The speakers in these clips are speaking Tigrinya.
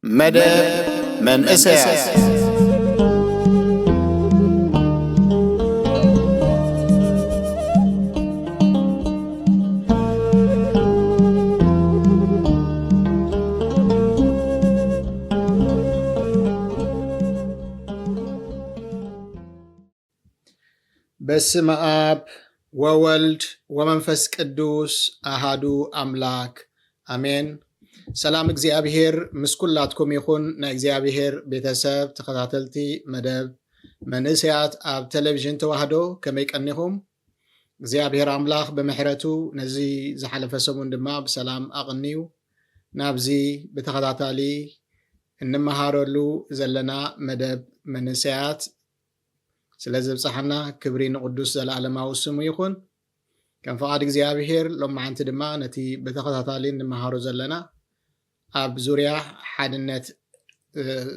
መደብ መንእሰያት በስመ አብ ወወልድ ወመንፈስ ቅዱስ አሃዱ አምላክ አሜን። ሰላም እግዚአብሔር ምስኩላትኩም ይኹን። ናይ እግዚአብሔር ቤተሰብ ተኸታተልቲ መደብ መንእሰያት ኣብ ቴሌቪዥን ተዋህዶ ከመይ ቀኒኹም? እግዚአብሔር ኣምላኽ ብምሕረቱ ነዚ ዝሓለፈ ሰሙን ድማ ብሰላም ኣቕንዩ ናብዚ ብተኸታታሊ እንመሃረሉ ዘለና መደብ መንእሰያት ስለ ዘብፅሐና ክብሪ ንቅዱስ ዘለዓለማዊ ስሙ ይኹን። ከም ፈቃድ እግዚአብሔር ሎማዓንቲ ድማ ነቲ ብተኸታታሊ እንመሃሮ ዘለና ኣብ ዙርያ ሓድነት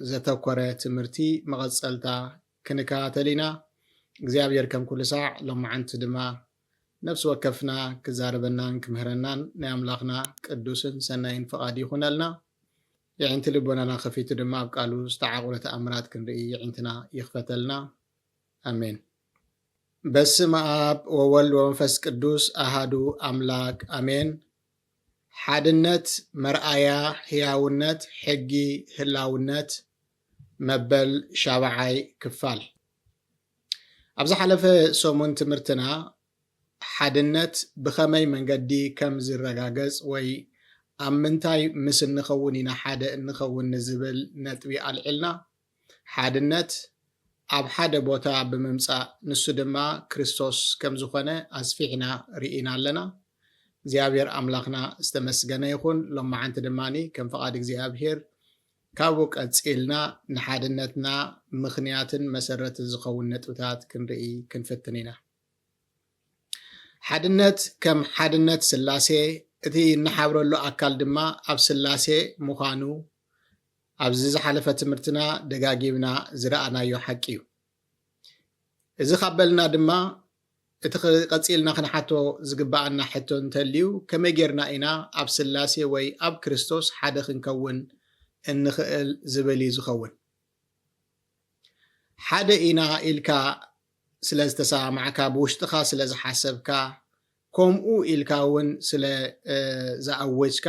ዘተኮረ ትምህርቲ መቐፀልታ ክንከታተል ኢና። እግዚአብሔር ከም ኩሉ ሳዕ ሎማዓንቲ ድማ ነፍሲ ወከፍና ክዛረበናን ክምህረናን ናይ ኣምላኽና ቅዱስን ሰናይን ፈቃድ ይኹነልና። የዒንቲ ልቦናና ከፊቱ ድማ ኣብ ቃሉ ዝተዓቑረ ተኣምራት ክንርኢ የዒንትና ይኽፈተልና። አሜን። በስመ አብ ወወልድ ወመንፈስ ቅዱስ አሃዱ አምላክ አሜን። ሓድነት መርአያ ህያውነት ሕጊ ህላውነት መበል ሻብዓይ ክፋል። ኣብ ዝሓለፈ ሰሙን ትምህርትና ሓድነት ብኸመይ መንገዲ ከም ዝረጋገፅ ወይ ኣብ ምንታይ ምስ እንኸውን ኢና ሓደ እንኸውን ንዝብል ነጥቢ ኣልዒልና ሓድነት ኣብ ሓደ ቦታ ብምምፃእ ንሱ ድማ ክርስቶስ ከም ዝኾነ ኣስፊሕና ርኢና ኣለና። እግዚአብሔር ኣምላኽና ዝተመስገነ ይኹን። ሎማዓንቲ ድማኒ ከም ፈቃድ እግዚአብሔር ካብኡ ቀፂልና ንሓድነትና ምኽንያትን መሰረትን ዝኸውን ነጥብታት ክንርኢ ክንፍትን ኢና። ሓድነት ከም ሓድነት ስላሴ እቲ እንሓብረሉ ኣካል ድማ ኣብ ስላሴ ምዃኑ ኣብዚ ዝሓለፈ ትምህርትና ደጋጊብና ዝረኣናዮ ሓቂ እዩ። እዚ ካበልና ድማ እቲ ቀፂልና ክንሓቶ ዝግባአና ሕቶ እንተልዩ ከመይ ጌርና ኢና ኣብ ስላሴ ወይ ኣብ ክርስቶስ ሓደ ክንከውን እንኽእል ዝብል እዩ ዝኸውን። ሓደ ኢና ኢልካ ስለ ዝተሰማዕካ ብውሽጥኻ ስለ ዝሓሰብካ ከምኡ ኢልካ እውን ስለ ዝኣወጅካ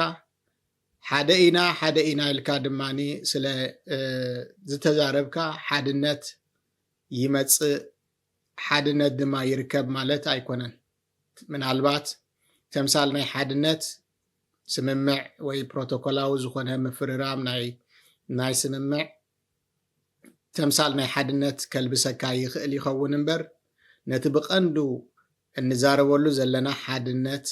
ሓደ ኢና ኢልካ ድማኒ ስለ ዝተዛረብካ ሓድነት ይመፅእ ሓድነት ድማ ይርከብ ማለት ኣይኮነን። ምናልባት ተምሳል ናይ ሓድነት ስምምዕ ወይ ፕሮቶኮላዊ ዝኾነ ምፍርራም ናይ ስምምዕ ተምሳል ናይ ሓድነት ከልብሰካ ይኽእል ይኸውን እምበር ነቲ ብቐንዱ እንዛረበሉ ዘለና ሓድነት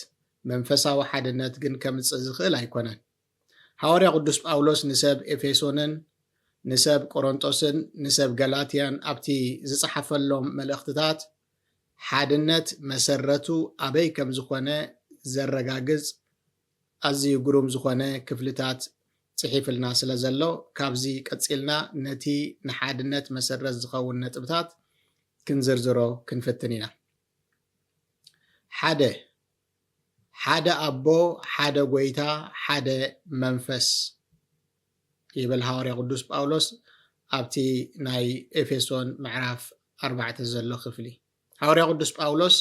መንፈሳዊ ሓድነት ግን ከምፅእ ዝኽእል ኣይኮነን። ሐዋርያ ቅዱስ ጳውሎስ ንሰብ ኤፌሶንን ንሰብ ቆሮንጦስን ንሰብ ገላትያን ኣብቲ ዝፀሓፈሎም መልእኽትታት ሓድነት መሰረቱ ኣበይ ከም ዝኾነ ዘረጋግፅ ኣዝዩ ግሩም ዝኾነ ክፍልታት ፅሒፍልና ስለ ዘሎ ካብዚ ቀፂልና ነቲ ንሓድነት መሰረት ዝኸውን ነጥብታት ክንዝርዝሮ ክንፍትን ኢና። ሓደ ኣቦ ሓደ ጎይታ ሓደ መንፈስ ይብል ሐዋርያ ቅዱስ ጳውሎስ ኣብቲ ናይ ኤፌሶን ምዕራፍ 4 ዘሎ ክፍሊ። ሐዋርያ ቅዱስ ጳውሎስ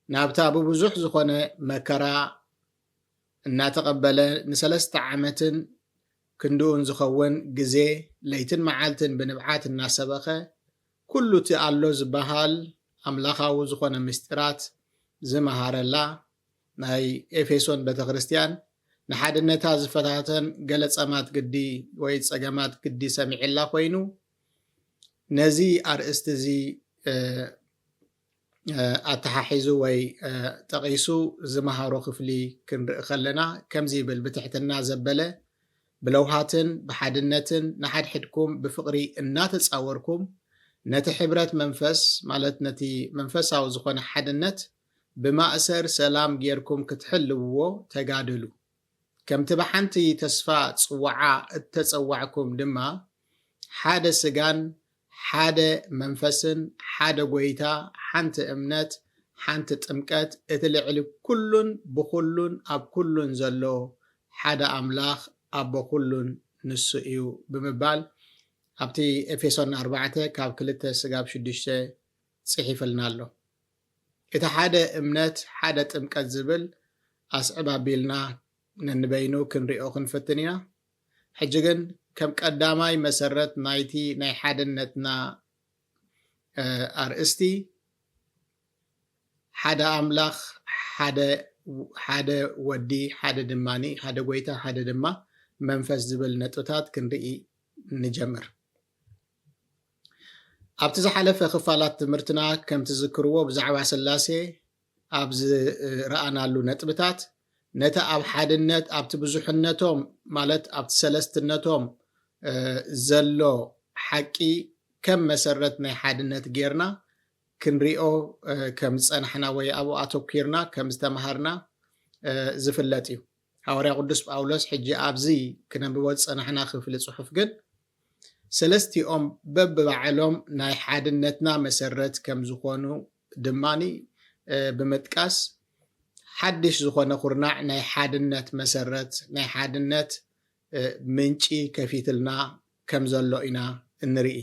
ናብታ ብብዙሕ ዝኾነ መከራ እናተቐበለ ን3 ዓመትን ክንድኡን ዝኸውን ግዜ ለይትን መዓልትን ብንብዓት እናሰበኸ ኩሉ እቲ ኣሎ ዝበሃል ኣምላኻዊ ዝኾነ ምስጢራት ዝመሃረላ ናይ ኤፌሶን ቤተክርስትያን ንሓድነታ ዝፈታተን ገለ ፀማት ግዲ ወይ ፀገማት ግዲ ሰሚዕላ ኮይኑ ነዚ ኣርእስቲ እዚ ኣተሓሒዙ ወይ ጠቂሱ ዝመሃሮ ክፍሊ ክንርኢ ከለና ከምዚ ይብል። ብትሕትና ዘበለ ብለውሃትን ብሓድነትን ንሓድሕድኩም ብፍቅሪ እናተፃወርኩም ነቲ ሕብረት መንፈስ ማለት ነቲ መንፈሳዊ ዝኾነ ሓድነት ብማእሰር ሰላም ጌርኩም ክትሕልውዎ ተጋድሉ ከምቲ ብሓንቲ ተስፋ ጽዋዓ እተጸዋዕኩም ድማ ሓደ ስጋን ሓደ መንፈስን ሓደ ጎይታ ሓንቲ እምነት ሓንቲ ጥምቀት እቲ ልዕሊ ኩሉን ብኩሉን ኣብ ኩሉን ዘሎ ሓደ ኣምላኽ ኣቦ ኩሉን ንሱ እዩ ብምባል ኣብቲ ኤፌሶን 4 ካብ 2 ስጋብ 6 ጽሒፍልና ኣሎ። እቲ ሓደ እምነት ሓደ ጥምቀት ዝብል ኣስዕብ ኣቢልና ነንበይኑ ክንሪኦ ክንፍትን ኢና። ሕጂ ግን ከም ቀዳማይ መሰረት ናይቲ ናይ ሓድነትና ኣርእስቲ ሓደ ኣምላኽ ሓደ ወዲ ሓደ ድማኒ ሓደ ጎይታ ሓደ ድማ መንፈስ ዝብል ነጥብታት ክንርኢ ንጀምር። ኣብቲ ዝሓለፈ ክፋላት ትምህርትና ከምቲ ዝክርዎ ብዛዕባ ስላሴ ኣብ ዝረኣናሉ ነጥብታት ነቲ ኣብ ሓድነት ኣብቲ ብዙሕነቶም ማለት ኣብቲ ሰለስትነቶም ዘሎ ሓቂ ከም መሰረት ናይ ሓድነት ጌርና ክንሪኦ ከም ዝፀናሕና ወይ ኣብኡ ኣተኪርና ከም ዝተምሃርና ዝፍለጥ እዩ። ሐዋርያ ቅዱስ ጳውሎስ ሕጂ ኣብዚ ክነብቦ ዝፀናሕና ክፍሊ ጽሑፍ ግን ሰለስቲኦም በብባዕሎም ናይ ሓድነትና መሰረት ከም ዝኾኑ ድማኒ ብምጥቃስ ሓድሽ ዝኾነ ኩርናዕ ናይ ሓድነት መሰረት ናይ ሓድነት ምንጪ ከፊትልና ከም ዘሎ ኢና እንርኢ።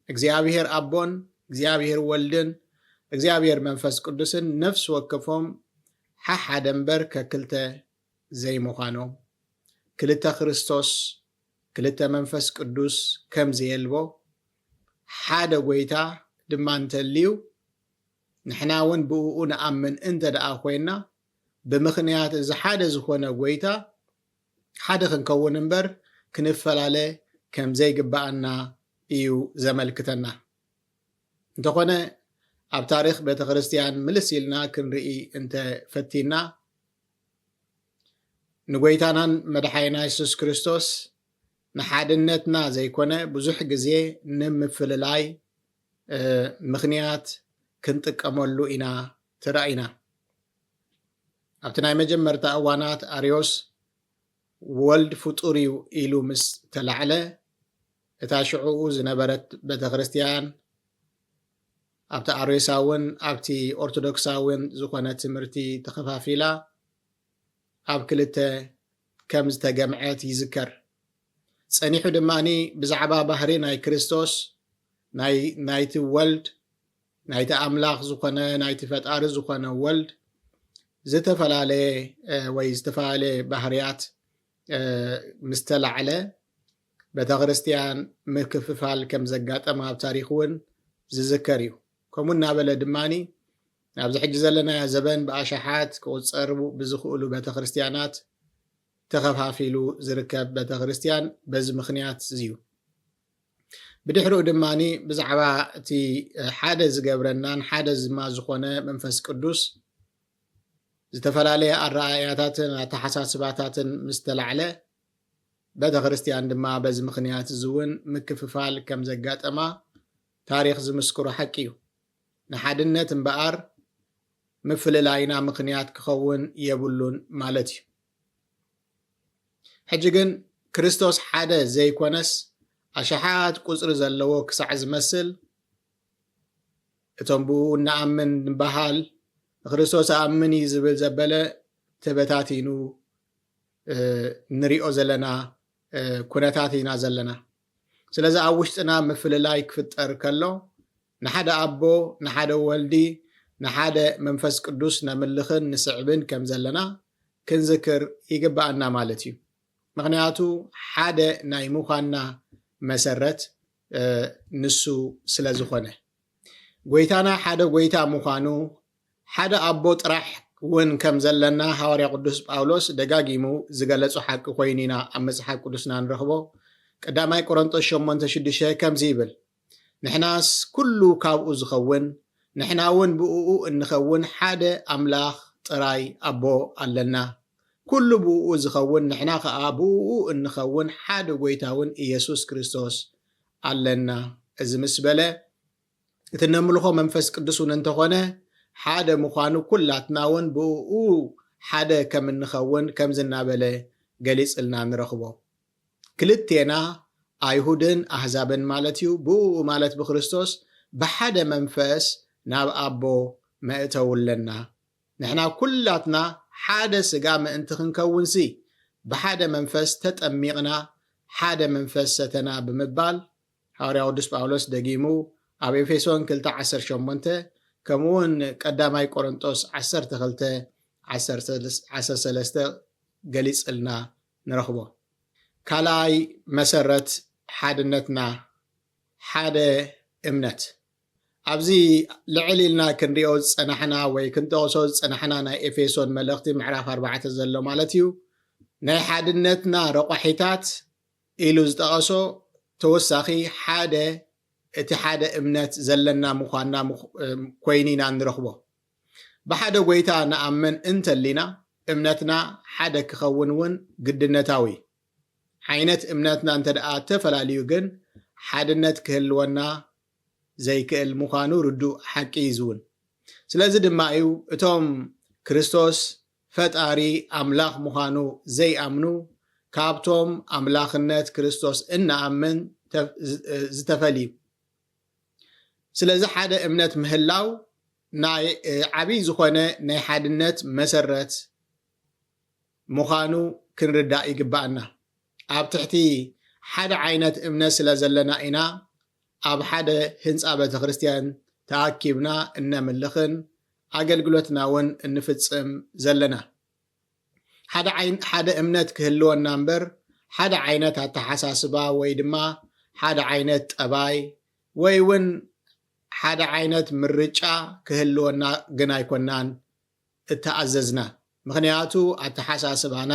እግዚኣብሔር ኣቦን እግዚኣብሔር ወልድን እግዚኣብሔር መንፈስ ቅዱስን ነፍሲ ወከፎም ሓደ እምበር ከክልተ ዘይምዃኖም ክልተ ክርስቶስ ክልተ መንፈስ ቅዱስ ከም ዘየልቦ ሓደ ጎይታ ድማ እንተልዩ ንሕና እውን ብእኡ ንኣምን እንተ ደኣ ኮይና ብምኽንያት እዚ ሓደ ዝኾነ ጎይታ ሓደ ክንከውን እምበር ክንፈላለ ከም ዘይግባአና እዩ ዘመልክተና። እንተኾነ ኣብ ታሪክ ቤተ ክርስቲያን ምልስ ኢልና ክንርኢ እንተ ፈቲና ንጎይታናን መድሓይና ኢየሱስ ክርስቶስ ንሓድነትና ዘይኮነ ብዙሕ ግዜ ንምፍልላይ ምኽንያት ክንጥቀመሉ ኢና ትረኢና። ኣብቲ ናይ መጀመርታ እዋናት ኣርዮስ ወልድ ፍጡር እዩ ኢሉ ምስ ተላዕለ እታ ሽዑኡ ዝነበረት ቤተ ክርስቲያን ኣብቲ ኣርዮሳውን ኣብቲ ኦርቶዶክሳውን ዝኾነ ትምህርቲ ተኸፋፊላ ኣብ ክልተ ከም ዝተገምዐት ይዝከር። ፀኒሑ ድማኒ ብዛዕባ ባህሪ ናይ ክርስቶስ ናይቲ ወልድ ናይቲ ኣምላኽ ዝኾነ ናይቲ ፈጣሪ ዝኾነ ወልድ ዝተፈላለየ ወይ ዝተፈላለየ ባህርያት ምስ ተላዕለ ቤተ ክርስቲያን ምክፍፋል ከም ዘጋጠመ ኣብ ታሪክ እውን ዝዝከር እዩ። ከምኡ እናበለ ድማኒ ኣብዚ ሕጂ ዘለናዮ ዘበን ብኣሽሓት ክቁፀር ብዝኽእሉ ቤተ ክርስቲያናት ተኸፋፊሉ ዝርከብ ቤተ ክርስቲያን በዚ ምኽንያት እዩ። ብድሕሪኡ ድማኒ ብዛዕባ እቲ ሓደ ዝገብረናን ሓደ ድማ ዝኾነ መንፈስ ቅዱስ ዝተፈላለየ ኣረኣእያታትን ኣተሓሳስባታትን ምስ ተላዕለ ቤተ ክርስቲያን ድማ በዚ ምኽንያት እዚ እውን ምክፍፋል ከም ዘጋጠማ ታሪክ ዝምስክሮ ሓቂ እዩ። ንሓድነት እምበኣር ምፍልላይና ምኽንያት ክኸውን የብሉን ማለት እዩ። ሕጂ ግን ክርስቶስ ሓደ ዘይኮነስ ኣሽሓት ቁፅሪ ዘለዎ ክሳዕ ዝመስል እቶም ብኡ ንኣምን ንበሃል ክርስቶስ ኣምን እዩ ዝብል ዘበለ ተበታቲኑ ንሪኦ ዘለና ኩነታት ኢና ዘለና። ስለዚ ኣብ ውሽጥና ምፍልላይ ክፍጠር ከሎ ንሓደ ኣቦ ንሓደ ወልዲ ንሓደ መንፈስ ቅዱስ ነምልኽን ንስዕብን ከም ዘለና ክንዝክር ይግባአና ማለት እዩ። ምክንያቱ ሓደ ናይ ምዃንና መሰረት ንሱ ስለ ዝኾነ ጎይታና ሓደ ጎይታ ምዃኑ ሓደ ኣቦ ጥራሕ እውን ከም ዘለና ሐዋርያ ቅዱስ ጳውሎስ ደጋጊሙ ዝገለጹ ሓቂ ኮይኑ ኢና ኣብ መጽሓፍ ቅዱስና ንረኽቦ። ቀዳማይ ቆሮንጦስ 8:6 ከምዚ ይብል ንሕናስ ኩሉ ካብኡ ዝኸውን ንሕና እውን ብእኡ እንኸውን ሓደ ኣምላኽ ጥራይ ኣቦ ኣለና ኩሉ ብእኡ ዝኸውን ንሕና ከዓ ብእኡ እንኸውን ሓደ ጎይታውን ኢየሱስ ክርስቶስ ኣለና። እዚ ምስ በለ እቲ ነምልኾ መንፈስ ቅዱስ እውን እንተኾነ ሓደ ምዃኑ ኩላትና እውን ብኡ ሓደ ከም እንኸውን ከም ዝናበለ ገሊጽልና ንረኽቦ ክልቴና ኣይሁድን ኣሕዛብን ማለት እዩ ብኡ ማለት ብክርስቶስ ብሓደ መንፈስ ናብ ኣቦ መእተውለና ንሕና ኩላትና ሓደ ስጋ ምእንቲ ክንከውንሲ ብሓደ መንፈስ ተጠሚቕና ሓደ መንፈስ ሰተና ብምባል ሐዋርያው ቅዱስ ጳውሎስ ደጊሙ ኣብ ኤፌሶን 2:18 ከምኡውን ቀዳማይ ቆሮንጦስ 12:13 ገሊጽልና ንረኽቦ ካልኣይ መሰረት ሓድነትና ሓደ እምነት ኣብዚ ልዕል ኢልና ክንሪኦ ዝፀናሕና ወይ ክንጠቕሶ ዝፀናሕና ናይ ኤፌሶን መልእኽቲ ምዕራፍ 4 ዘሎ ማለት እዩ ናይ ሓድነትና ረቋሒታት ኢሉ ዝጠቐሶ ተወሳኺ ሓደ እቲ ሓደ እምነት ዘለና ምዃንና ኮይኒና ንረኽቦ ብሓደ ጎይታ ንኣምን እንተሊና እምነትና ሓደ ክኸውን እውን ግድነታዊ ዓይነት እምነትና እንተ ደኣ ተፈላለዩ ግን ሓድነት ክህልወና ዘይክእል ምዃኑ ርዱእ ሓቂ ይዝውን ስለዚ ድማ እዩ እቶም ክርስቶስ ፈጣሪ ኣምላኽ ምዃኑ ዘይኣምኑ ካብቶም ኣምላኽነት ክርስቶስ እናኣምን ዝተፈልዩ ስለዚ ሓደ እምነት ምህላው ናይ ዓብይ ዝኾነ ናይ ሓድነት መሰረት ምዃኑ ክንርዳእ ይግባአና ኣብ ትሕቲ ሓደ ዓይነት እምነት ስለ ዘለና ኢና ኣብ ሓደ ህንፃ ቤተ ክርስቲያን ተኣኪብና እነምልኽን ኣገልግሎትና እውን እንፍጽም ዘለና ሓደ እምነት ክህልወና እምበር ሓደ ዓይነት ኣተሓሳስባ ወይ ድማ ሓደ ዓይነት ጠባይ ወይ እውን ሓደ ዓይነት ምርጫ ክህልወና ግን ኣይኮናን እተኣዘዝና ምክንያቱ ኣተሓሳስባና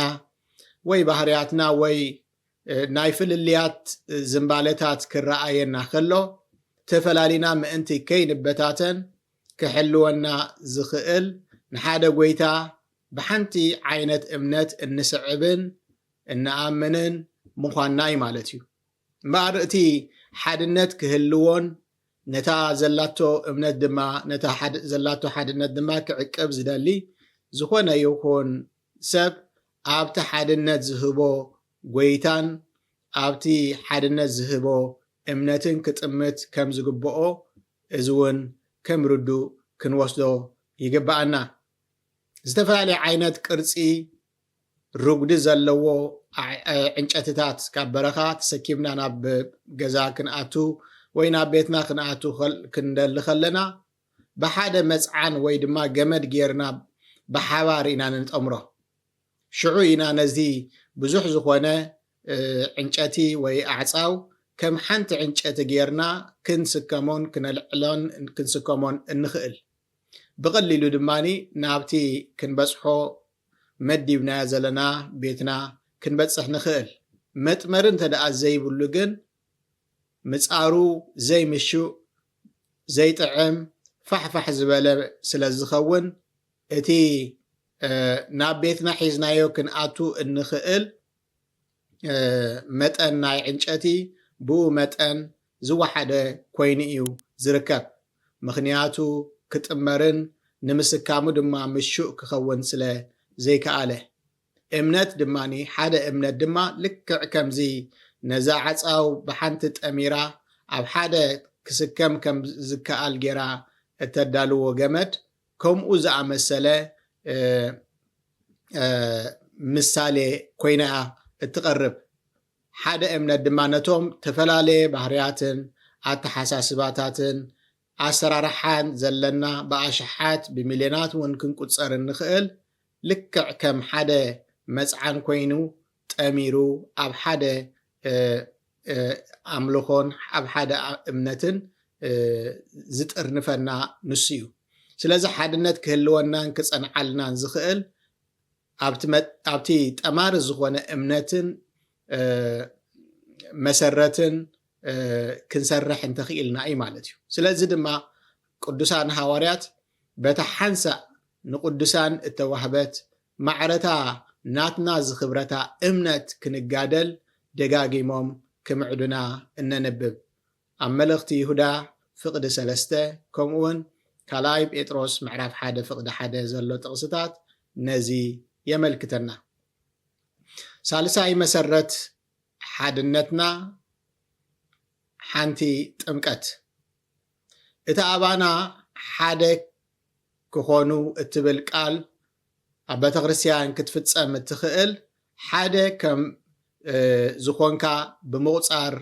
ወይ ባህርያትና ወይ ናይ ፍልልያት ዝምባለታት ክረኣየና ከሎ ተፈላሊና ምእንቲ ከይንበታተን ክሕልወና ዝኽእል ንሓደ ጎይታ ብሓንቲ ዓይነት እምነት እንስዕብን እንኣምንን ምዃንና እዩ ማለት እዩ እምበር እቲ ሓድነት ክህልዎን ነታ ዘላቶ እምነት ድማ ነታ ዘላቶ ሓድነት ድማ ክዕቅብ ዝደሊ ዝኾነ ይኹን ሰብ ኣብቲ ሓድነት ዝህቦ ጎይታን ኣብቲ ሓድነት ዝህቦ እምነትን ክጥምት ከም ዝግብኦ እዚ እውን ከም ርዱእ ክንወስዶ ይግባአና ዝተፈላለዩ ዓይነት ቅርፂ ርጉዲ ዘለዎ ዕንጨትታት ካብ በረኻ ተሰኪምና ናብ ገዛ ክንኣቱ ወይ ናብ ቤትና ክንኣቱ ክንደሊ ከለና ብሓደ መፅዓን ወይ ድማ ገመድ ጌርና ብሓባር ኢና ንጠምሮ ሽዑ ኢና ነዚ ብዙሕ ዝኾነ ዕንጨቲ ወይ ኣዕፃው ከም ሓንቲ ዕንጨቲ ጌርና ክንስከሞን ክነልዕሎን ክንስከሞን እንኽእል ብቐሊሉ ድማኒ ናብቲ ክንበፅሖ መዲብናዮ ዘለና ቤትና ክንበፅሕ ንኽእል መጥመር እንተደኣ ዘይብሉ ግን ምፃሩ ዘይምሹእ ዘይጥዕም ፋሕፋሕ ዝበለ ስለ ዝኸውን እቲ ናብ ቤትና ሒዝናዮ ክንኣቱ እንኽእል መጠን ናይ ዕንጨቲ ብኡ መጠን ዝወሓደ ኮይኑ እዩ ዝርከብ ምክንያቱ ክጥመርን ንምስካሙ ድማ ምሹእ ክኸውን ስለ ዘይከኣለ እምነት ድማኒ ሓደ እምነት ድማ ልክዕ ከምዚ ነዛ ዓፃው ብሓንቲ ጠሚራ ኣብ ሓደ ክስከም ከም ዝከኣል ጌራ እተዳልዎ ገመድ ከምኡ ዝኣመሰለ ምሳሌ ኮይና እትቐርብ ሓደ እምነት ድማ ነቶም ተፈላለየ ባህርያትን ኣተሓሳስባታትን ኣሰራርሓን ዘለና ብኣሽሓት ብሚልዮናት እውን ክንቁፀር እንኽእል ልክዕ ከም ሓደ መፅዓን ኮይኑ ጠሚሩ ኣብ ሓደ ኣምልኾን ኣብ ሓደ እምነትን ዝጥርንፈና ንሱ እዩ ስለዚ ሓድነት ክህልወናን ክፀንዓልናን ዝኽእል ኣብቲ ጠማሪ ዝኾነ እምነትን መሰረትን ክንሰርሕ እንተኽኢልና እዩ ማለት እዩ ስለዚ ድማ ቅዱሳን ሃዋርያት በታ ሓንሳእ ንቅዱሳን እተዋህበት ማዕረታ ናትና ዝኽብረታ እምነት ክንጋደል ደጋጊሞም ክምዕዱና እነንብብ ኣብ መልእኽቲ ይሁዳ ፍቕዲ 3 ከምኡውን ካልኣይ ጴጥሮስ ምዕራፍ 1 ፍቅዲ 1 ዘሎ ጥቅስታት ነዚ የመልክተና። ሳልሳይ መሰረት ሓድነትና ሓንቲ ጥምቀት። እቲ ኣባና ሓደ ክኾኑ እትብል ቃል ኣብ ቤተክርስትያን ክትፍፀም እትኽእል ሓደ ከም ዝኾንካ ብምቁፃር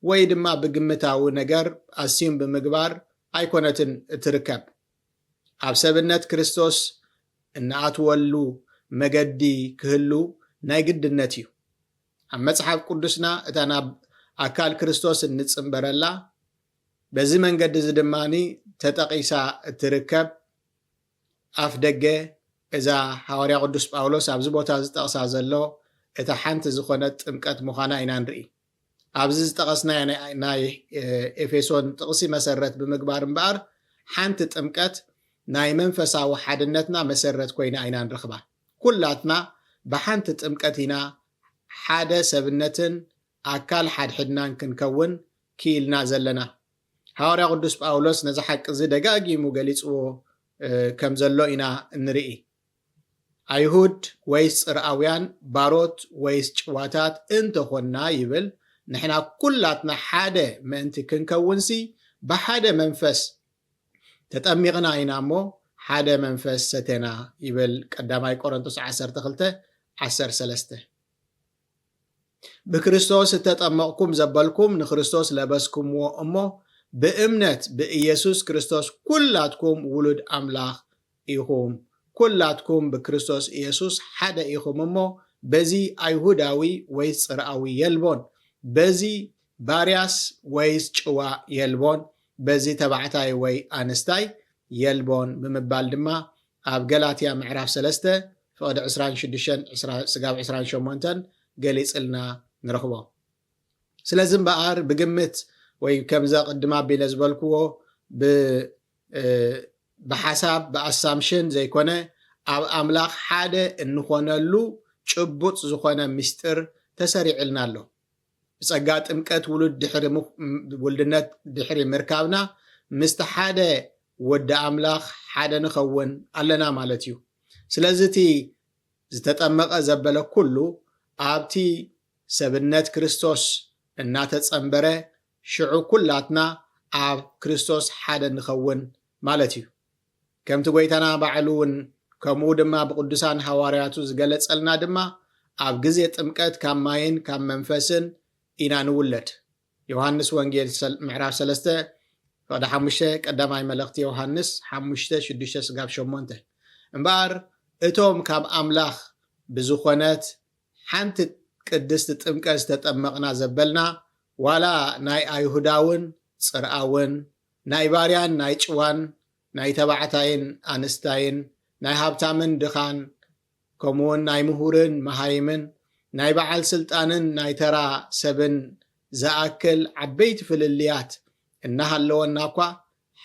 ወይ ድማ ብግምታዊ ነገር ኣስዩም ብምግባር ኣይኮነትን እትርከብ። ኣብ ሰብነት ክርስቶስ እናኣትወሉ መገዲ ክህሉ ናይ ግድነት እዩ። ኣብ መጽሓፍ ቅዱስና እታ ናብ ኣካል ክርስቶስ እንጽምበረላ በዚ መንገዲ እዚ ድማኒ ተጠቂሳ እትርከብ ኣፍ ደገ እዛ ሐዋርያ ቅዱስ ጳውሎስ ኣብዚ ቦታ ዝጠቕሳ ዘሎ እታ ሓንቲ ዝኾነት ጥምቀት ምዃና ኢና ንርኢ። ኣብዚ ዝጠቐስና ናይ ኤፌሶን ጥቕሲ መሰረት ብምግባር እምበኣር ሓንቲ ጥምቀት ናይ መንፈሳዊ ሓድነትና መሰረት ኮይና ኢና ንረኽባ። ኩላትና ብሓንቲ ጥምቀት ኢና ሓደ ሰብነትን ኣካል ሓድሕድናን ክንከውን ክኢልና ዘለና። ሐዋርያ ቅዱስ ጳውሎስ ነዚ ሓቂ እዚ ደጋጊሙ ገሊፅዎ ከም ዘሎ ኢና እንርኢ። ኣይሁድ ወይስ ጽርአውያን፣ ባሮት ወይስ ጭዋታት እንተኾንና ይብል ንሕና ኩላትና ሓደ ምእንቲ ክንከውንሲ ብሓደ መንፈስ ተጠሚቕና ኢና እሞ ሓደ መንፈስ ሰተና ይብል ቀዳማይ ቆሮንቶስ 12:13 ብክርስቶስ እተጠመቕኩም ዘበልኩም ንክርስቶስ ለበስኩምዎ እሞ ብእምነት ብኢየሱስ ክርስቶስ ኩላትኩም ውሉድ ኣምላኽ ኢኹም። ኩላትኩም ብክርስቶስ ኢየሱስ ሓደ ኢኹም እሞ በዚ ኣይሁዳዊ ወይስ ጽርአዊ የልቦን፣ በዚ ባርያስ ወይስ ጭዋ የልቦን፣ በዚ ተባዕታይ ወይ ኣንስታይ የልቦን ብምባል ድማ ኣብ ገላትያ ምዕራፍ 3 ፍቅዲ 26-28 ገሊፅልና ንረኽቦ። ስለዚ እምበኣር ብግምት ወይ ከምዛ ቅድማ ኣቢለ ዝበልክዎ ብሓሳብ ብኣሳምሽን ዘይኮነ ኣብ ኣምላኽ ሓደ እንኾነሉ ጭቡጥ ዝኾነ ምስጢር ተሰሪዕልና ኣሎ። ብጸጋ ጥምቀት ውልድነት ድሕሪ ምርካብና ምስቲ ሓደ ወዲ ኣምላኽ ሓደ ንኸውን ኣለና ማለት እዩ። ስለዚ እቲ ዝተጠመቐ ዘበለ ኩሉ ኣብቲ ሰብነት ክርስቶስ እናተጸንበረ ሽዑ ኩላትና ኣብ ክርስቶስ ሓደ ንኸውን ማለት እዩ። ከምቲ ጎይታና ባዕሉ እውን ከምኡ ድማ ብቅዱሳን ሐዋርያቱ ዝገለጸልና ድማ ኣብ ግዜ ጥምቀት ካብ ማይን ካብ መንፈስን ኢና ንውለድ። ዮሃንስ ወንጌል ምዕራፍ 3:5 ቀዳማይ መልእኽቲ ዮሃንስ 5:6-8 እምበኣር እቶም ካብ ኣምላኽ ብዝኾነት ሓንቲ ቅድስቲ ጥምቀት ዝተጠመቕና ዘበልና ዋላ ናይ ኣይሁዳውን ጽርአውን፣ ናይ ባርያን ናይ ጭዋን፣ ናይ ተባዕታይን ኣንስታይን፣ ናይ ሃብታምን ድኻን፣ ከምኡውን ናይ ምሁርን መሃይምን፣ ናይ በዓል ስልጣንን ናይ ተራ ሰብን ዝኣክል ዓበይቲ ፍልልያት እናሃለወና እኳ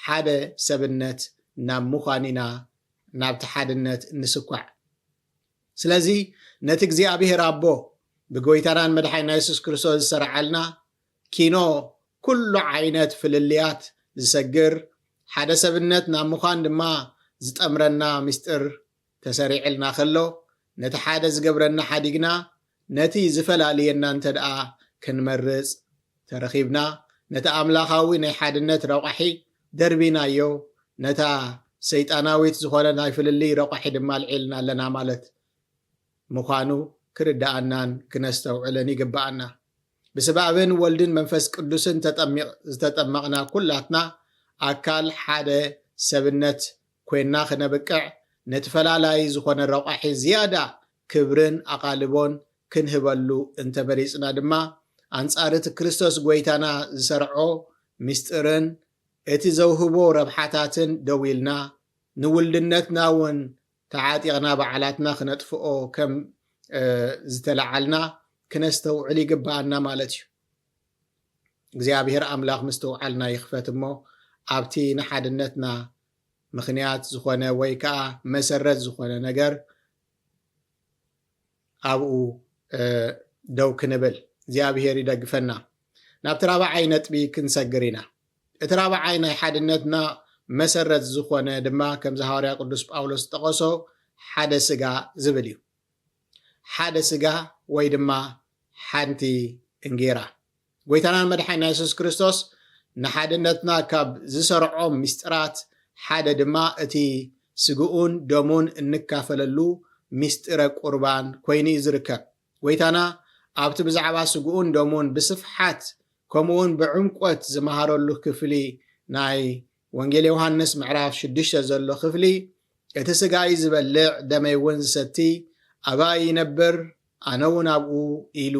ሓደ ሰብነት ናብ ምዃን ኢና ናብቲ ሓድነት እንስኳዕ። ስለዚ ነቲ እግዚኣብሔር ኣቦ ብጎይታናን መድሓኒና ኢየሱስ ክርስቶስ ዝሰርዓልና ኪኖ ኩሉ ዓይነት ፍልልያት ዝሰግር ሓደ ሰብነት ናብ ምዃን ድማ ዝጠምረና ምስጢር ተሰሪዕልና ከሎ ነቲ ሓደ ዝገብረና ሓዲግና ነቲ ዝፈላለየና እንተ ደኣ ክንመርፅ ተረኺብና ነቲ ኣምላኻዊ ናይ ሓድነት ረቑሒ ደርቢናዮ ነታ ሰይጣናዊት ዝኾነ ናይ ፍልልይ ረቑሒ ድማ ልዒልና ኣለና ማለት ምዃኑ ክርዳኣናን ክነስተውዕለን ይግባኣና። ብስባብን ወልድን መንፈስ ቅዱስን ዝተጠመቕና ኩላትና ኣካል ሓደ ሰብነት ኮይንና ክነብቅዕ ነትፈላላይ ዝኾነ ረቑሒ ዝያዳ ክብርን ኣቓልቦን ክንህበሉ እንተመሪፅና ድማ ኣንጻር እቲ ክርስቶስ ጎይታና ዝሰርዖ ምስጢርን እቲ ዘውህቦ ረብሓታትን ደው ኢልና ንውልድነትና እውን ተዓጢቕና በዓላትና ክነጥፍኦ ከም ዝተለዓልና ክነስተውዕል ይግባኣና ማለት እዩ። እግዚኣብሔር ኣምላኽ ምስተውዓልና ይኽፈት እሞ ኣብቲ ንሓድነትና ምኽንያት ዝኾነ ወይ ከዓ መሰረት ዝኾነ ነገር ኣብኡ ደው ክንብል እግዚኣብሔር ይደግፈና። ናብቲ ራብዓይ ነጥቢ ክንሰግር ኢና። እቲ ራብዓይ ናይ ሓድነትና መሰረት ዝኾነ ድማ ከም ሐዋርያ ቅዱስ ጳውሎስ ጠቐሶ ሓደ ስጋ ዝብል እዩ። ሓደ ስጋ ወይ ድማ ሓንቲ እንጌራ ጎይታናን መድሓኒትና ኢየሱስ ክርስቶስ ንሓድነትና ካብ ዝሰርዖም ምስጢራት ሓደ ድማ እቲ ስግኡን ደሙን እንካፈለሉ ምስጢረ ቁርባን ኮይኑ ዝርከብ ጎይታና ኣብቲ ብዛዕባ ስግኡን ደሙን ብስፍሓት ከምኡውን ብዕምቆት ዝመሃረሉ ክፍሊ ናይ ወንጌል ዮሃንስ ምዕራፍ 6 ዘሎ ክፍሊ እቲ ስጋይ ዝበልዕ ደመይ እውን ዝሰቲ ኣባይ ይነብር ኣነ እውን ኣብኡ ኢሉ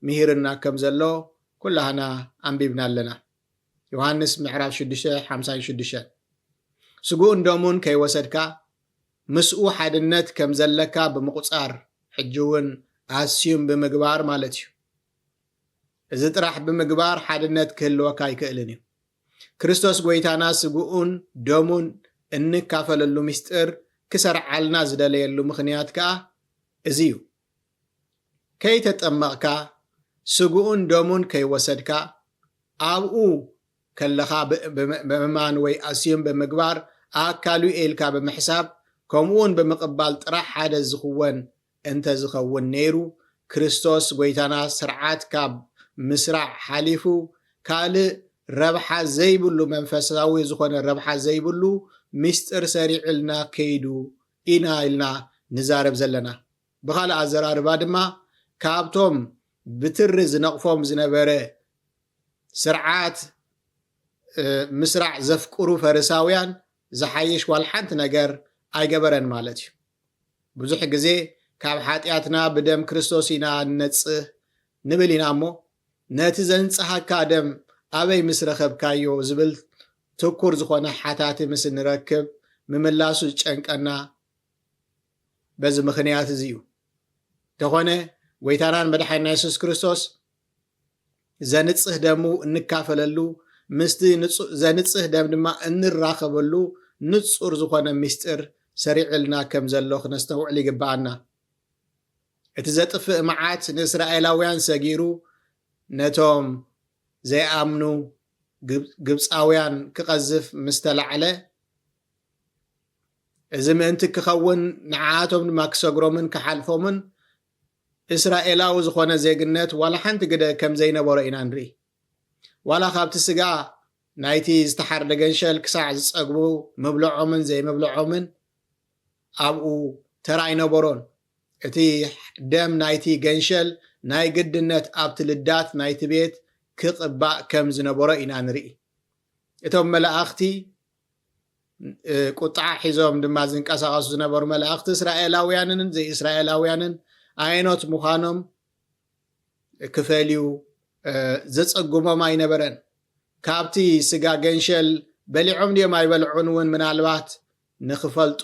ምሂርና ከም ዘሎ ኩላህና ኣንቢብና ኣለና። ዮሃንስ ምዕራፍ 6:56 ስግኡን ደሙን ከይወሰድካ ምስኡ ሓድነት ከም ዘለካ ብምቁፃር ሕጂ እውን ኣስዩም ብምግባር ማለት እዩ። እዚ ጥራሕ ብምግባር ሓድነት ክህልወካ ኣይክእልን እዩ። ክርስቶስ ጎይታና ስግኡን ደሙን እንካፈለሉ ምስጢር ክሰርዓልና ዝደለየሉ ምክንያት ከዓ እዚ እዩ። ከይተጠመቕካ ስግኡን ደሙን ከይወሰድካ ኣብኡ ከለኻ ብምእማን ወይ ኣስዩም ብምግባር ኣካሉ ኤልካ ብምሕሳብ ከምኡውን ብምቕባል ጥራሕ ሓደ ዝኽወን እንተ ዝኸውን ነይሩ ክርስቶስ ጎይታና ስርዓት ካብ ምስራዕ ሓሊፉ ካልእ ረብሓ ዘይብሉ መንፈሳዊ ዝኾነ ረብሓ ዘይብሉ ምስጢር ሰሪዕልና ከይዱ ኢና ኢልና ንዛረብ ዘለና። ብኻልእ ኣዘራርባ ድማ ካብቶም ብትሪ ዝነቕፎም ዝነበረ ስርዓት ምስራዕ ዘፍቅሩ ፈሪሳውያን ዝሓይሽ ዋልሓንቲ ነገር ኣይገበረን ማለት እዩ። ብዙሕ ግዜ ካብ ሓጢኣትና ብደም ክርስቶስ ኢና ንነጽህ ንብል ኢና እሞ ነቲ ዘንጽሓካ ደም ኣበይ ምስ ረኸብካዮ ዝብል ትኩር ዝኾነ ሓታቲ ምስ ንረክብ ምምላሱ ዝጨንቀና በዚ ምክንያት እዚ እዩ። ተኾነ ጎይታናን መድሓኒትና ኢየሱስ ክርስቶስ ዘንጽህ ደሙ እንካፈለሉ ምስቲ ዘንጽህ ደም ድማ እንራኸበሉ ንጹር ዝኾነ ምስጢር ሰሪዕልና ከም ዘሎ ክነስተውዕል ይግባአና። እቲ ዘጥፍእ መዓት ንእስራኤላውያን ሰጊሩ ነቶም ዘይኣምኑ ግብፃውያን ክቐዝፍ ምስ ተላዕለ እዚ ምእንቲ ክኸውን ንዓቶም ድማ ክሰግሮምን ክሓልፎምን እስራኤላዊ ዝኾነ ዜግነት ዋላ ሓንቲ ግደ ከም ዘይነበሮ ኢና ንርኢ። ዋላ ካብቲ ስጋ ናይቲ ዝተሓረደ ገንሸል ክሳዕ ዝፀግቡ ምብልዖምን ዘይምብልዖምን ኣብኡ ተራ ኣይነበሮን። እቲ ደም ናይቲ ገንሸል ናይ ግድነት ኣብቲ ልዳት ናይቲ ቤት ክቕባእ ከም ዝነበሮ ኢና ንርኢ። እቶም መላእኽቲ ቁጣዕ ሒዞም ድማ ዝንቀሳቐሱ ዝነበሩ መላእኽቲ እስራኤላውያንን ዘይእስራኤላውያንን ዓይኖት ምዃኖም ክፈልዩ ዘፀጉሞም ኣይነበረን። ካብቲ ስጋ ገንሸል በሊዖም ድዮም ኣይበልዑን እውን ምናልባት ንኽፈልጡ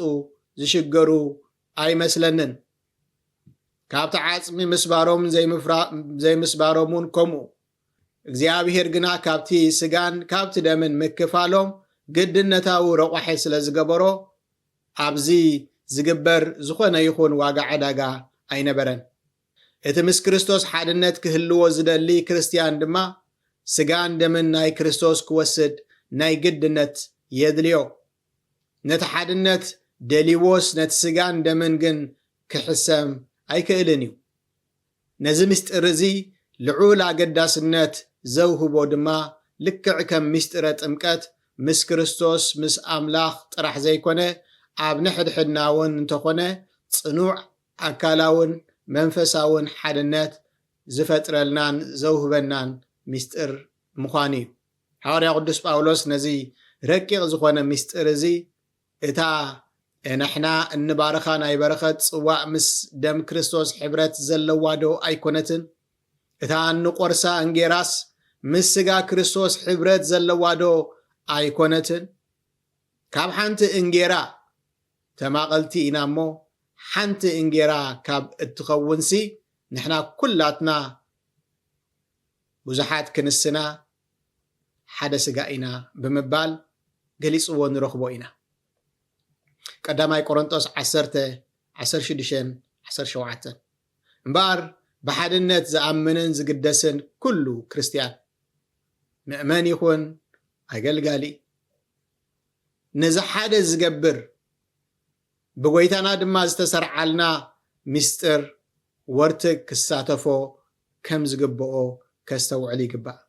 ዝሽገሩ ኣይመስለንን። ካብቲ ዓፅሚ ምስባሮምን ዘይምስባሮምን ከምኡ እግዚኣብሔር ግና ካብቲ ስጋን ካብቲ ደምን ምክፋሎም ግድነታዊ ረቋሒ ስለ ዝገበሮ ኣብዚ ዝግበር ዝኾነ ይኹን ዋጋ ዕዳጋ ኣይነበረን። እቲ ምስ ክርስቶስ ሓድነት ክህልዎ ዝደሊ ክርስቲያን ድማ ስጋን ደምን ናይ ክርስቶስ ክወስድ ናይ ግድነት የድልዮ። ነቲ ሓድነት ደሊዎስ ነቲ ስጋን ደምን ግን ክሕሰም ኣይክእልን እዩ። ነዚ ምስጢር እዚ ልዑል ኣገዳስነት ዘውህቦ ድማ ልክዕ ከም ምስጢረ ጥምቀት ምስ ክርስቶስ ምስ ኣምላኽ ጥራሕ ዘይኮነ ኣብ ንሕድሕድና እውን እንተኾነ ጽኑዕ ኣካላውን መንፈሳውን ሓድነት ዝፈጥረልናን ዘውህበናን ምስጢር ምዃኑ እዩ። ሐዋርያ ቅዱስ ጳውሎስ ነዚ ረቂቕ ዝኾነ ምስጢር እዚ እታ ንሕና እንባረኻ ናይ በረኸት ጽዋዕ ምስ ደም ክርስቶስ ሕብረት ዘለዋ ዶ ኣይኮነትን? እታ እንቆርሳ እንጌራስ ምስ ስጋ ክርስቶስ ሕብረት ዘለዋ ዶ ኣይኮነትን? ካብ ሓንቲ እንጌራ ተማቐልቲ ኢና እሞ ሓንቲ እንጌራ ካብ እትኸውንሲ ንሕና ኩላትና ብዙሓት ክንስና ሓደ ስጋ ኢና ብምባል ገሊጽዎ ንረኽቦ ኢና። ቀዳማይ ቆሮንጦስ 10:16-17 እምበር ብሓድነት ዝኣምንን ዝግደስን ኩሉ ክርስቲያን ምእመን ይኹን ኣገልጋሊ نزحاد زقبر بغويتانا دما زتسرعلنا مستر ورتك كساتفو كم زقبقو كستوعلي قبا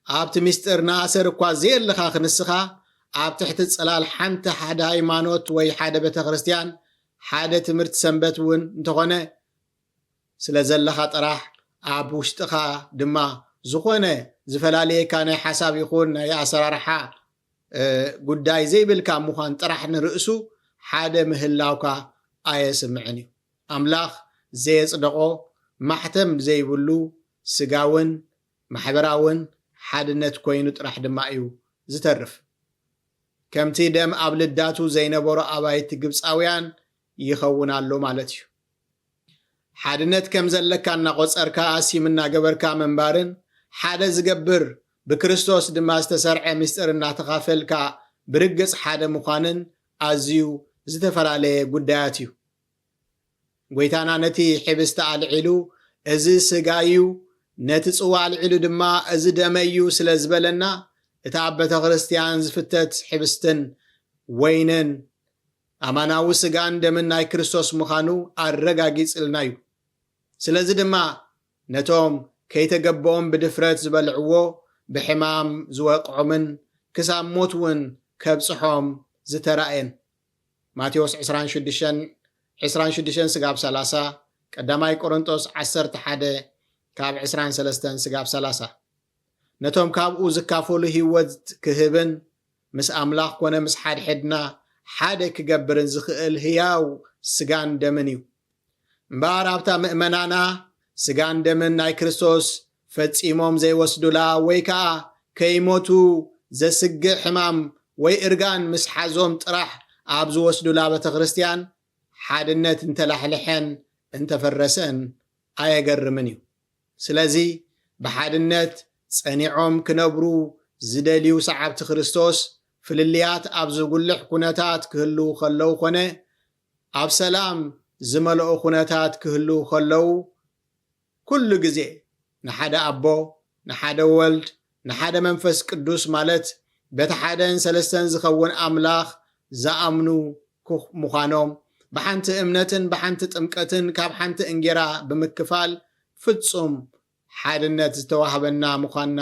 عبت مستر ناصر كوازير لخا خنسخا عبت تحت صلال حنت حدا هايمانوت وي حدا بيت كريستيان حدا تمرت سنبت ون انتخونه سلازلخا طراح عب وشتخا دما زخونه زفلاليه كان حساب يكون يا اسرارحا قداي زي بالكا مخان طرح نرئسو حدا مهلاوكا ايسمعني املاخ زي صدقو محتم زي بلو سغاون محبراون حدነት ኮይኑ ጥራሕ ድማ እዩ ዝተርፍ ከምቲ ደም ኣብ ልዳቱ ዘይነበሮ ኣባይቲ ግብፃውያን ይኸውናሉ ማለት እዩ ሓድነት ከም ዘለካ እናቆፀርካ ኣሲምና ገበርካ መንባርን ሓደ ዝገብር ብክርስቶስ ድማ ዝተሰርዐ ምስጢር እናተኻፈልካ ብርግጽ ሓደ ምዃንን ኣዝዩ ዝተፈላለየ ጉዳያት እዩ ጎይታና ነቲ ሕብስቲ ኣልዒሉ እዚ ስጋዩ ነቲ ጽዋ ኣልዒሉ ድማ እዚ ደመዩ ስለ ዝበለና እታ ኣብ ቤተ ክርስቲያን ዝፍተት ሕብስትን ወይንን ኣማናዊ ስጋን ደምን ናይ ክርስቶስ ምዃኑ ኣረጋጊጽልና እዩ ስለዚ ድማ ነቶም ከይተገበኦም ብድፍረት ዝበልዕዎ ብሕማም ዝወቅዖምን ክሳብ ሞት እውን ከብፅሖም ዝተራእየን ማቴዎስ 26 ስጋብ 30 ቀዳማይ ቆሮንቶስ 11 ካብ 23 ስጋብ 30 ነቶም ካብኡ ዝካፈሉ ህይወት ክህብን ምስ ኣምላኽ ኮነ ምስ ሓድሕድና ሓደ ክገብርን ዝኽእል ህያው ስጋን ደምን እዩ እምበር ኣብታ ምእመናና ስጋን ደምን ናይ ክርስቶስ ፈጺሞም ዘይወስዱላ ወይ ከዓ ከይሞቱ ዘስግእ ሕማም ወይ እርጋን ምስ ሓዞም ጥራሕ ኣብ ዝወስዱላ ቤተ ክርስቲያን ሓድነት እንተላሕልሐን እንተፈረሰን ኣየገርምን እዩ ስለዚ ብሓድነት ጸኒዖም ክነብሩ ዝደልዩ ሰዓብቲ ክርስቶስ ፍልልያት ኣብ ዝጉልሕ ኩነታት ክህሉ ከለው ኮነ ኣብ ሰላም ዝመልኦ ኩነታት ክህሉ ከለው ኩሉ ግዜ ንሓደ ኣቦ ንሓደ ወልድ ንሓደ መንፈስ ቅዱስ ማለት በቲ ሓደን ሰለስተን ዝኸውን ኣምላኽ ዝኣምኑ ምዃኖም ብሓንቲ እምነትን ብሓንቲ ጥምቀትን ካብ ሓንቲ እንጌራ ብምክፋል ፍጹም ሓድነት ዝተዋህበና ምዃንና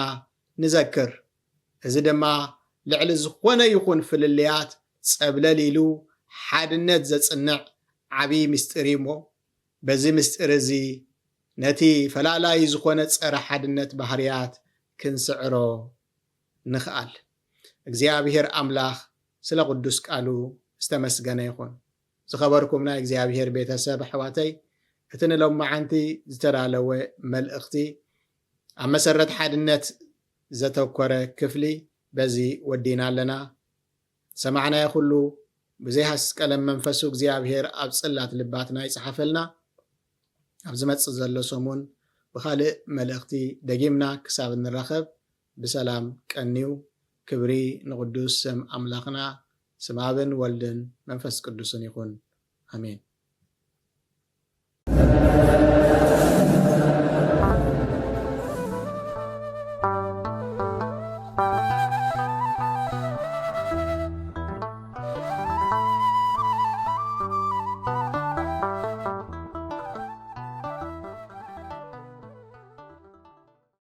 ንዘክር እዚ ድማ ልዕሊ ዝኾነ ይኹን ፍልልያት ጸብለሊሉ ሓድነት ዘጽንዕ ዓብዪ ምስጢር እሞ በዚ ምስጢር እዚ ነቲ ፈላላይ ዝኾነ ጸረ ሓድነት ባህርያት ክንስዕሮ ንኽኣል እግዚአብሔር ኣምላኽ ስለ ቅዱስ ቃሉ ዝተመስገነ ይኹን ዝኸበርኩም ናይ እግዚአብሔር ቤተሰብ ኣሕዋተይ እቲ ንሎማዓንቲ ዝተዳለወ መልእኽቲ ኣብ መሰረት ሓድነት ዘተኮረ ክፍሊ በዚ ወዲና ኣለና ሰማዕናዮ ኩሉ ብዘይሃስቀለም መንፈሱ እግዚአብሔር ኣብ ጽላት ልባትና ይጽሓፈልና ኣብ ዝመጽእ ዘሎ ሰሙን ብኻልእ መልእኽቲ ደጊምና ክሳብ እንራኸብ ብሰላም ቀኒው ክብሪ ንቅዱስ ስም ኣምላኽና ስም ኣብን ወልድን መንፈስ ቅዱስን ይኹን ኣሜን